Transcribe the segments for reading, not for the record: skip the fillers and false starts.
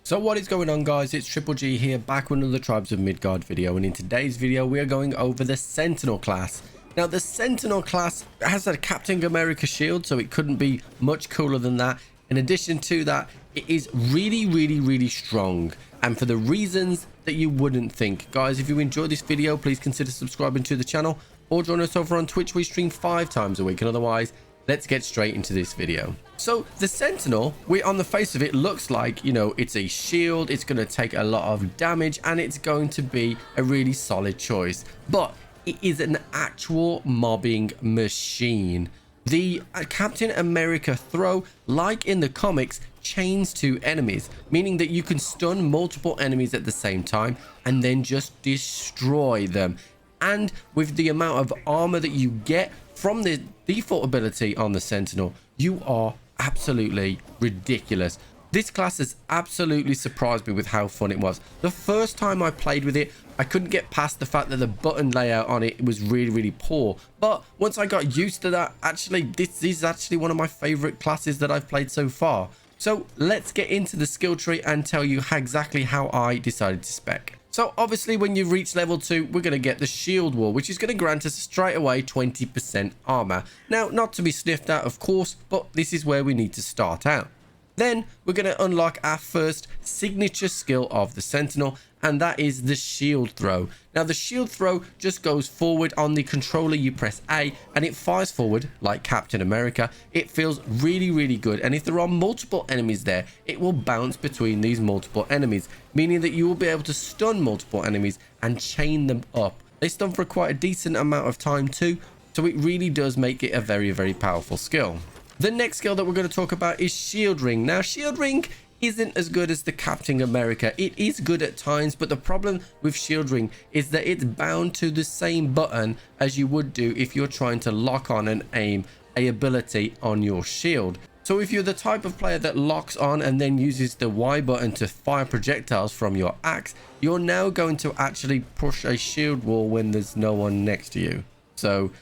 So what is going on, guys? It's Triple G here, back with another Tribes of Midgard video, and in today's video we are going over the Sentinel class. Now the Sentinel class has a Captain America shield, so it couldn't be much cooler than that. In addition to that, it is really strong, and for the reasons that you wouldn't think. Guys, if you enjoyed this video, please consider subscribing to the channel or join us over on Twitch. We stream 5 times a week, and otherwise let's get straight into this video. So the Sentinel, on the face of it, looks like, you know, it's a shield, it's going to take a lot of damage, and it's going to be a really solid choice. But it is an actual mobbing machine. The Captain America throw, like in the comics, chains to enemies, meaning that you can stun multiple enemies at the same time and then just destroy them. And with the amount of armor that you get from the default ability on the Sentinel, you are absolutely ridiculous. This class has absolutely surprised me with how fun it was. The first time I played with it, I couldn't get past the fact that the button layout on it was really poor. But once I got used to that, actually, this is actually one of my favorite classes that I've played so far. So let's get into the skill tree and tell you exactly how I decided to spec. So obviously when you reach level 2, we're going to get the shield wall, which is going to grant us straight away 20% armor. Now, not to be sniffed at, of course, but this is where we need to start out. Then we're going to unlock our first signature skill of the Sentinel, and that is the shield throw. Now the shield throw just goes forward on the controller. You press A and it fires forward like Captain America. It feels really good, and if there are multiple enemies there, it will bounce between these multiple enemies, meaning that you will be able to stun multiple enemies and chain them up. They stun for quite a decent amount of time too, so it really does make it a very powerful skill. The next skill that we're going to talk about is Shield Ring. Now, Shield Ring isn't as good as the Captain America. It is good at times, but the problem with Shield Ring is that it's bound to the same button as you would do if you're trying to lock on and aim a ability on your shield. So if you're the type of player that locks on and then uses the Y button to fire projectiles from your axe, you're now going to actually push a shield wall when there's no one next to you. So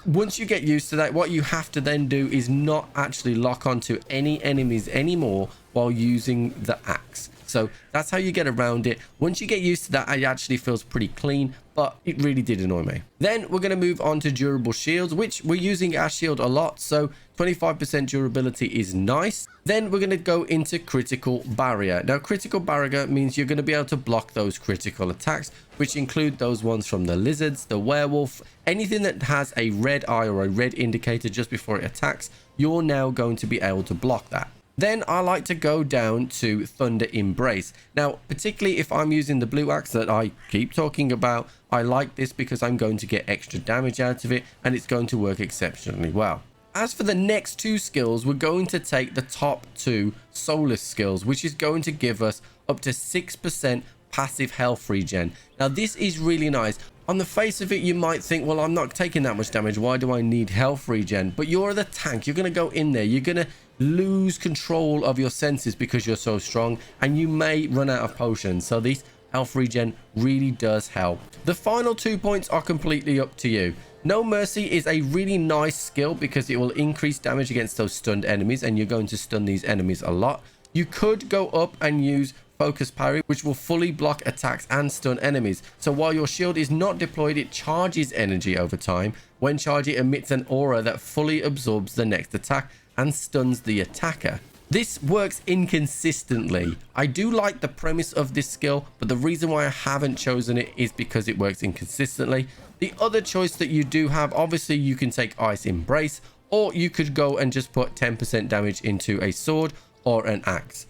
once you get used to that, what you have to then do is not actually lock onto any enemies anymore while using the axe. So that's how you get around it. Once you get used to that, it actually feels pretty clean, but it really did annoy me. Then we're going to move on to durable shields, which we're using our shield a lot, so 25% durability is nice. Then we're going to go into critical barrier. Now critical barrier means you're going to be able to block those critical attacks, which include those ones from the lizards, the werewolf, anything that has a red eye or a red indicator just before it attacks. You're now going to be able to block that. Then I like to go down to Thunder Embrace. Now, particularly if I'm using the blue axe that I keep talking about, I like this because I'm going to get extra damage out of it, and it's going to work exceptionally well. As for the next 2 skills, we're going to take the top 2 Soulless skills, which is going to give us up to 6% passive health regen. Now, this is really nice. On the face of it, you might think, well, I'm not taking that much damage. Why do I need health regen? But you're the tank. You're going to go in there. You're going to lose control of your senses because you're so strong, and you may run out of potions. So this health regen really does help. The final 2 points are completely up to you. No Mercy is a really nice skill because it will increase damage against those stunned enemies, and you're going to stun these enemies a lot. You could go up and use Focus Parry, which will fully block attacks and stun enemies. So while your shield is not deployed, it charges energy over time. When charged, it emits an aura that fully absorbs the next attack and stuns the attacker. This works inconsistently. I do like the premise of this skill, but the reason why I haven't chosen it is because it works inconsistently. The other choice that you do have, obviously you can take Ice Embrace, or you could go and just put 10% damage into a sword or an axe.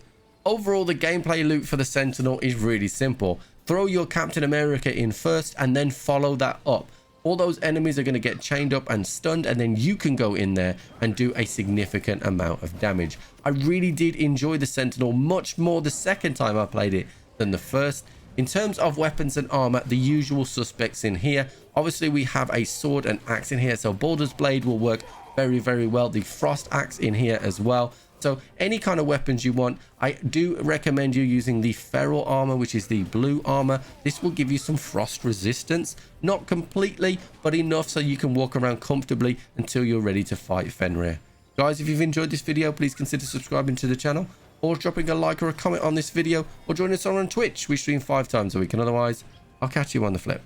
Overall, the gameplay loop for the Sentinel is really simple. Throw your Captain America in first and then follow that up. All those enemies are going to get chained up and stunned, and then you can go in there and do a significant amount of damage. I really did enjoy the Sentinel much more the second time I played it than the first. In terms of weapons and armor, the usual suspects in here. Obviously, we have a sword and axe in here, so Baldur's Blade will work very well. The Frost Axe in here as well. So any kind of weapons you want, I do recommend you using the Feral Armor, which is the blue armor. This will give you some frost resistance, not completely, but enough so you can walk around comfortably until you're ready to fight Fenrir. Guys, if you've enjoyed this video, please consider subscribing to the channel or dropping a like or a comment on this video, or joining us on Twitch. We stream 5 times a week, and otherwise, I'll catch you on the flip.